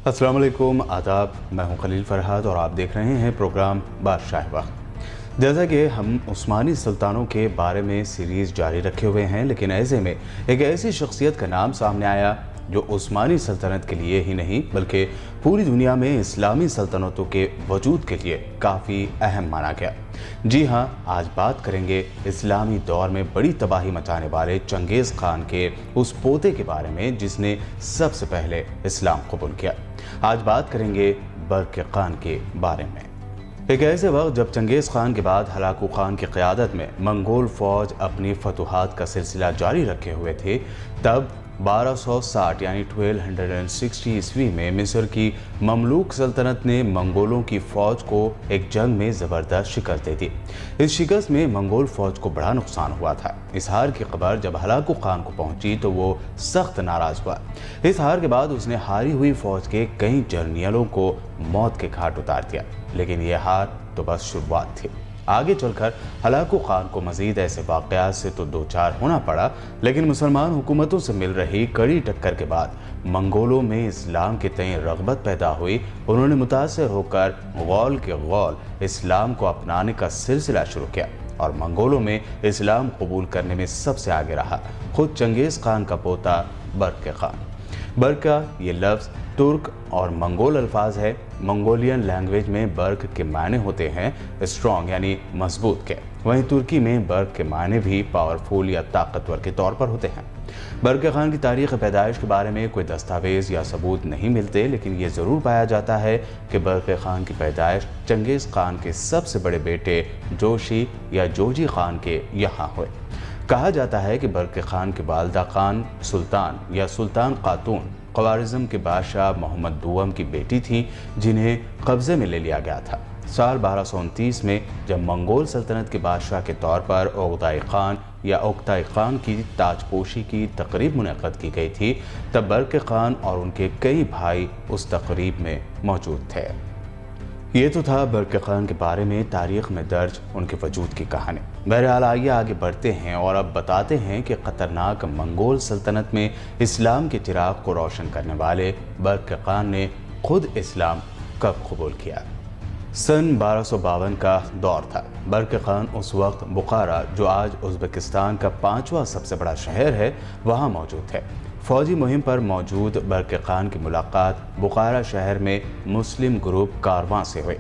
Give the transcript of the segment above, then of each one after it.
अस्सलाम वालेकुम, आदाब। मैं हूं खलील फरहाद और आप देख रहे हैं प्रोग्राम बादशाह वक्त। जैसा कि हम उस्मानी सुल्तानों के बारे में सीरीज़ जारी रखे हुए हैं, लेकिन ऐसे में एक ऐसी शख्सियत का नाम सामने आया जो उस्मानी सल्तनत के लिए ही नहीं बल्कि पूरी दुनिया में इस्लामी सल्तनतों के वजूद के लिए काफ़ी अहम माना गया। जी हाँ, आज बात करेंगे इस्लामी दौर में बड़ी तबाही मचाने वाले चंगेज़ खान के उस पोते के बारे में जिसने सबसे पहले इस्लाम कबूल किया। आज बात करेंगे बर्क खान के बारे में। एक ऐसे वक्त जब चंगेज़ खान के बाद हलाकू खान की क़यादत में मंगोल फ़ौज अपनी फतूहात का सिलसिला जारी रखे हुए थे, तब 1260 यानी 1260 ईस्वी में मिस्र की ममलूक सल्तनत ने मंगोलों की फ़ौज को एक जंग में ज़बरदस्त शिकस्त दे दी। इस शिकस्त में मंगोल फ़ौज को बड़ा नुकसान हुआ था। इस हार की खबर जब हलाकू खान को पहुंची तो वो सख्त नाराज़ हुआ। इस हार के बाद उसने हारी हुई फ़ौज के कई जर्नियलों को मौत के घाट उतार दिया, लेकिन यह हार तो बस शुरुआत थी। आगे चलकर हलाकू खान को मज़ीद ऐसे वाक़यात से तो दो चार होना पड़ा, लेकिन मुसलमान हुकूमतों से मिल रही कड़ी टक्कर के बाद मंगोलों में इस्लाम के तय रग़बत पैदा हुई। उन्होंने मुतासिर होकर गौल के गौल इस्लाम को अपनाने का सिलसिला शुरू किया और मंगोलों में इस्लाम कबूल करने में सबसे आगे रहा खुद चंगेज़ खान का पोता बर्क खान। बर्का ये लफ्ज़ तुर्क और मंगोल अल्फाज है। मंगोलियन लैंग्वेज में बर्क के मायने होते हैं स्ट्रॉन्ग यानी मजबूत के, वहीं तुर्की में बर्क के मायने भी पावरफुल या ताकतवर के तौर पर होते हैं। बर्क खान की तारीख़ पैदाइश के बारे में कोई दस्तावेज़ या सबूत नहीं मिलते, लेकिन ये ज़रूर पाया जाता है कि बर्क खान की पैदाइश चंगेज़ खान के सबसे बड़े बेटे जोशी या जोजी खान के यहाँ हुए। कहा जाता है कि बर्क खान के वालिदा खान सुल्तान या सुल्तान खातून ख्वारिज़्म के बादशाह मोहम्मद दुअम की बेटी थी, जिन्हें कब्ज़े में ले लिया गया था। साल 1229 में जब मंगोल सल्तनत के बादशाह के तौर पर ओगताई खान या ओक्ताई खान की ताजपोशी की तकरीब मुनक़्क़द की गई थी, तब बर्क खान और उनके कई भाई उस तकरीब में मौजूद थे। ये तो था बर्क खान के बारे में तारीख़ में दर्ज उनके वजूद की कहानी। बहरहाल आइए आगे बढ़ते हैं और अब बताते हैं कि ख़तरनाक मंगोल सल्तनत में इस्लाम के चिराग को रोशन करने वाले बर्क खान ने खुद इस्लाम कब कबूल किया। सन 1252 का दौर था। बर्क खान उस वक्त बुखारा, जो आज उज़्बेकिस्तान का 5वां सबसे बड़ा शहर है, वहाँ मौजूद थे। फ़ौजी मुहिम पर मौजूद बर्क खान की मुलाकात बुखारा शहर में मुस्लिम ग्रुप कारवां से हुई।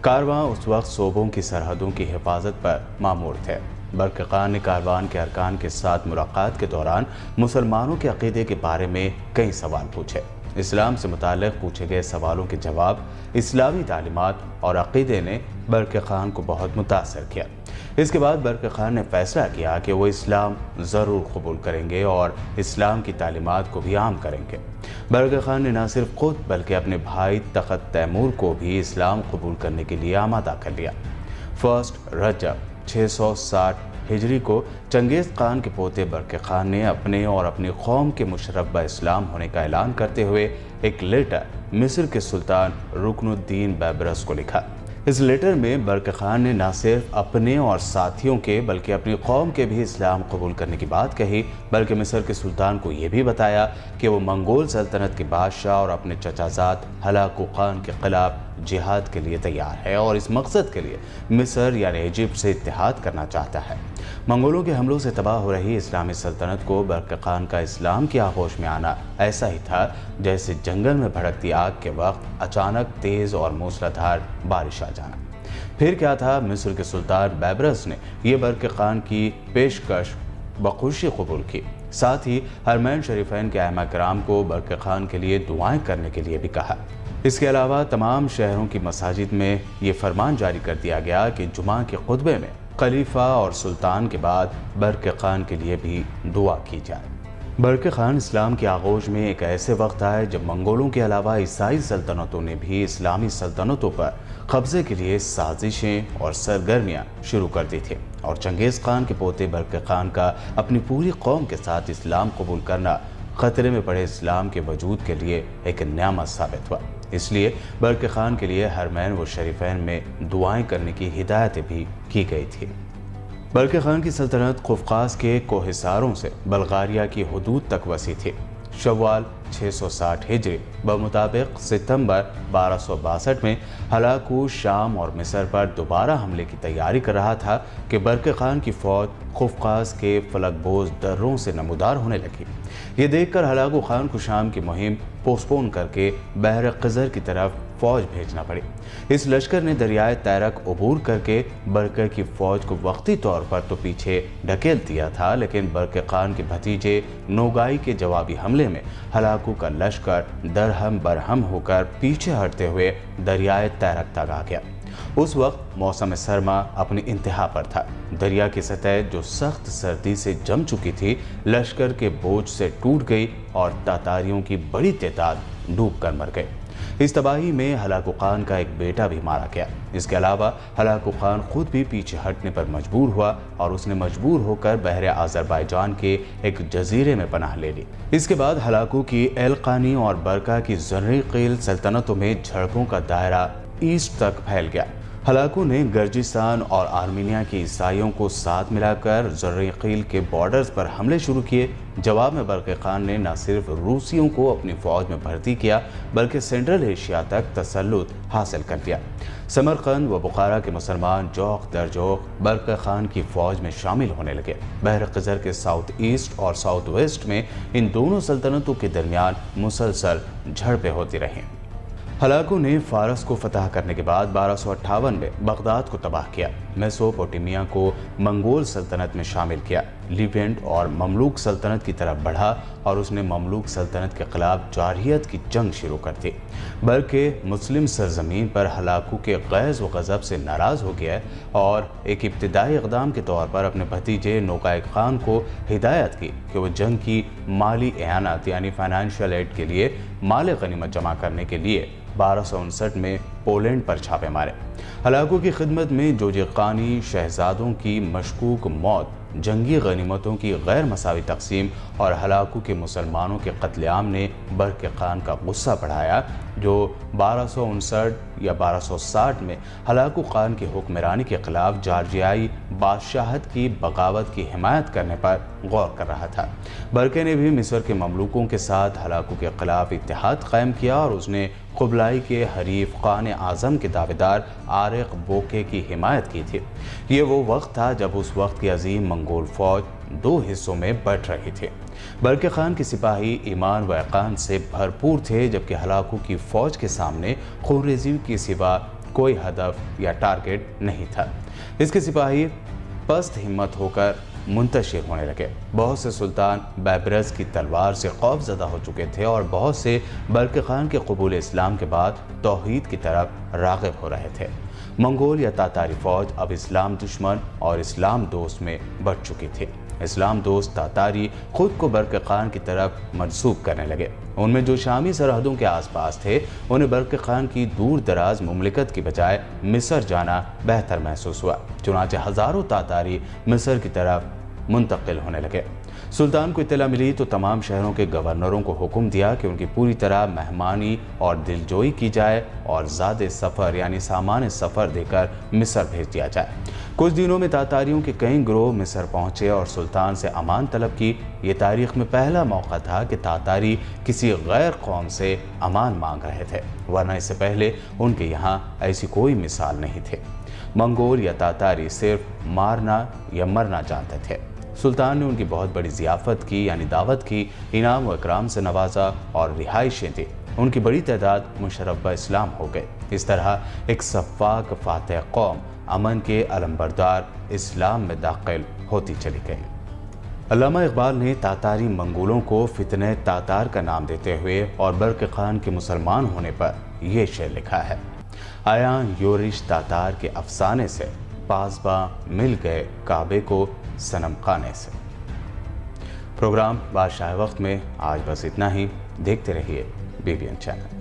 कारवां उस वक्त सूबों की सरहदों की हिफाजत पर मामूर थे। बर्क खान ने कारवान के अरकान के साथ मुलाकात के दौरान मुसलमानों के अक़ीदे के बारे में कई सवाल पूछे। इस्लाम से मुताल्लिक़ पूछे गए सवालों के जवाब, इस्लामी तालीमात और अक़ीदे ने बर्क खान को बहुत मुतासर किया। इसके बाद बर्क खान ने फैसला किया कि वो इस्लाम ज़रूर कबूल करेंगे और इस्लाम की तालीमात को भी आम करेंगे। बर्क खान ने न सिर्फ खुद बल्कि अपने भाई तख़त तैमूर को भी इस्लाम कबूल करने के लिए आमादा कर लिया। 1 रजब 660 हिजरी को चंगेज़ खान के पोते बर्क खान ने अपने और अपनी कौम के मुशर्रफ इस्लाम होने का ऐलान करते हुए एक लेटर मिस्र के सुल्तान रुकनुद्दीन बैबरस को लिखा। इस लेटर में बर्क खान ने न सिर्फ अपने और साथियों के बल्कि अपनी कौम के भी इस्लाम कबूल करने की बात कही, बल्कि मिस्र के सुल्तान को यह भी बताया कि वो मंगोल सल्तनत के बादशाह और अपने चचाजाद हलाकू खान के खिलाफ जिहाद के लिए तैयार है और इस मकसद के लिए मिस्र यानी इजिप्ट से इत्तेहाद करना चाहता है। मंगोलों के हमलों से तबाह हो रही इस्लामी सल्तनत को बर्क खान का इस्लाम की आगोश में आना ऐसा ही था जैसे जंगल में भड़कती आग के वक्त अचानक तेज़ और मूसलाधार बारिश आ जाना। फिर क्या था, मिस्र के सुल्तान बैबरस ने यह बर्क खान की पेशकश बखुशी कबूल की। साथ ही हरमैन शरीफैन के अहमा कराम को बर्क खान के लिए दुआएं करने के लिए भी कहा। इसके अलावा तमाम शहरों की मसाजिद में ये फरमान जारी कर दिया गया कि जुमा के खुतबे में खलीफा और सुल्तान के बाद बर्क खान के लिए भी दुआ की जाए। बर्क खान इस्लाम की आगोश में एक ऐसे वक्त आए जब मंगोलों के अलावा ईसाई सल्तनतों ने भी इस्लामी सल्तनतों पर कब्जे के लिए साजिशें और सरगर्मियाँ शुरू कर दी थी और चंगेज़ खान के पोते बर्क खान का अपनी पूरी कौम के साथ इस्लाम कबूल करना खतरे में पड़े इस्लाम के वजूद के लिए एक नेमत साबित हुआ। इसलिए बर्क खान के लिए हरमैन व शरीफैन में दुआएं करने की हिदायतें भी की गई थी। बर्क खान की सल्तनत क़ुफ़क़ास के कोहिसारों से बल्गारिया की हदूद तक वसी थी। शव्वाल 660 हिजरी बमुताबिक सितंबर 1262 में हलाकू शाम और मिस्र पर दोबारा हमले की तैयारी कर रहा था कि बरक़े खान की फ़ौज खुफकास के फलकबोज दर्रों से नमूदार होने लगी। ये देखकर हलाकू खान को शाम की मुहिम पोस्टपोन करके बहर क़ज़र की तरफ फ़ौज भेजना पड़ी। इस लश्कर ने दरियाए तैरक अबूर करके बरक़े की फ़ौज को वक्ती तौर पर तो पीछे ढकेल दिया था, लेकिन बरक़े खान के भतीजे नोगाई के जवाबी हमले में हलाकू का लश्कर दरहम बरहम होकर पीछे हटते हुए दरियाए तैरक तक आ गया। उस वक्त मौसम सरमा अपनी इंतहा पर था। दरिया की सतह जो सख्त सर्दी से जम चुकी थी लश्कर के बोझ से टूट गई और तातारियों की बड़ी तादाद डूब कर मर गए। इस तबाही में हलाकू खान का एक बेटा भी मारा गया। इसके अलावा हलाकू खान खुद भी पीछे हटने पर मजबूर हुआ और उसने मजबूर होकर बहरे आज़रबाईजान के एक जजीरे में पनाह ले ली। इसके बाद हलाकू की एलकानी और बरका की ज़र्रीक़ील सल्तनतों में झड़पों का दायरा ईस्ट तक फैल गया। हलाकू ने गर्जिस्तान और आर्मीनिया के ईसाइयों को साथ मिलाकर ज़र्रीक़ील के बॉर्डर्स पर हमले शुरू किए। जवाब में बरक़े खान ने न सिर्फ रूसियों को अपनी फ़ौज में भर्ती किया बल्कि सेंट्रल एशिया तक तसल्लुत हासिल कर लिया। समरकंद व बुखारा के मुसलमान जौक दर जौक बरक़े खान की फ़ौज में शामिल होने लगे। बहर क़ज़र के साउथ ईस्ट और साउथ वेस्ट में इन दोनों सल्तनतों के दरमियान मुसलसल झड़पें होती रहीं। हलाकू ने फ़ारस को फतह करने के बाद 1258 में बगदाद को तबाह किया। मेसोपोटामिया को मंगोल सल्तनत में शामिल किया। लिवेंट और ममलूक सल्तनत की तरफ बढ़ा और उसने ममलूक सल्तनत के खिलाफ जारहियत की जंग शुरू कर दी। बल्कि मुस्लिम सरजमीन पर हलाकू के गैज़ व गज़ब से नाराज़ हो गया और एक इब्तिदाई इक़दाम के तौर पर अपने भतीजे नोगाई खान को हिदायत की कि वह जंग की माली एआनत यानी फाइनेंशियल एड के लिए माल गनीमत जमा करने के लिए 1259 में पोलैंड पर छापे मारे। हलाकू की खिदमत में जोजिक़ानी शहजादों की मशकूक मौत, जंगी गनीमतों की गैर मसावी तकसीम और हलाकू के मुसलमानों के कत्लेआम ने बरक़े खान का गुस्सा बढ़ाया, जो 1259 या 1260 में हलाकू खान की हुक्मरानी के खिलाफ जॉर्जियाई बादशाहत की बगावत की हिमायत करने पर गौर कर रहा था। बरक़े ने भी मिस्र के ममलूकों के साथ हलाकू के खिलाफ इत्तेहाद कायम किया और उसने कुबलाई के हरीफ ख़ान आज़म के दावेदार आरिक बोके की हिमायत की थी। ये वो वक्त था जब उस वक्त की अजीम मंगोल फ़ौज दो हिस्सों में बट रही थी। बरक़े खान के सिपाही ईमान व यक़ान से भरपूर थे, जबकि हलाकू की फ़ौज के सामने खूनरेज़ी के सिवा कोई हदफ या टारगेट नहीं था। इसके सिपाही पस्त हिम्मत होकर मुंतशिर होने लगे। बहुत से सुल्तान बैबरस की तलवार से खौफज़दा हो चुके थे और बहुत से बरक़े खान के कबूल इस्लाम के बाद तौहीद की तरफ राग़िब हो रहे थे। मंगोल या तातारी फ़ौज अब इस्लाम दुश्मन और इस्लाम दोस्त में बढ़ चुकी थी। इस्लाम दोस्त तातारी खुद को बरक़े खान की तरफ मंसूब करने लगे। उनमें जो शामी सरहदों के आसपास थे उन्हें बरक़े खान की दूर दराज मुमलिकत की बजाय मिस्र जाना बेहतर महसूस हुआ। चुनांचे हज़ारों तातारी मिस्र की तरफ मुंतकिल होने लगे। सुल्तान को इत्तला मिली तो तमाम शहरों के गवर्नरों को हुक्म दिया कि उनकी पूरी तरह मेहमानी और दिलजोई की जाए और ज़ादे सफ़र यानी सामान सफ़र देकर मिस्र भेज दिया जाए। कुछ दिनों में तातारियों के कई गिरोह मिस्र पहुँचे और सुल्तान से अमान तलब की। ये तारीख़ में पहला मौका था कि तातारी किसी गैर कौम से अमान मांग रहे थे, वरना इससे पहले उनके यहाँ ऐसी कोई मिसाल नहीं थी। मंगोल या तातारी सिर्फ मारना या मरना जानते थे। सुल्तान ने उनकी बहुत बड़ी ज़ियाफ़त की यानी दावत की, इनाम व इकराम से नवाजा और रिहाइशें दी। उनकी बड़ी तादाद मुशर्रफ़ इस्लाम हो गए। इस तरह एक सफ़ाक फ़ातह कौम अमन के अलमबरदार इस्लाम में दाखिल होती चली गई। अल्लामा इकबाल ने तातारी मंगोलों को फितने तातार का नाम देते हुए और बरक़े खान के मुसलमान होने पर यह शेर लिखा है, आया योरिश तातार के अफसाने से, पासबा मिल गए काबे को सनम खाने से। प्रोग्राम बादशाह वक्त में आज बस इतना ही। देखते रहिए BBN चैनल।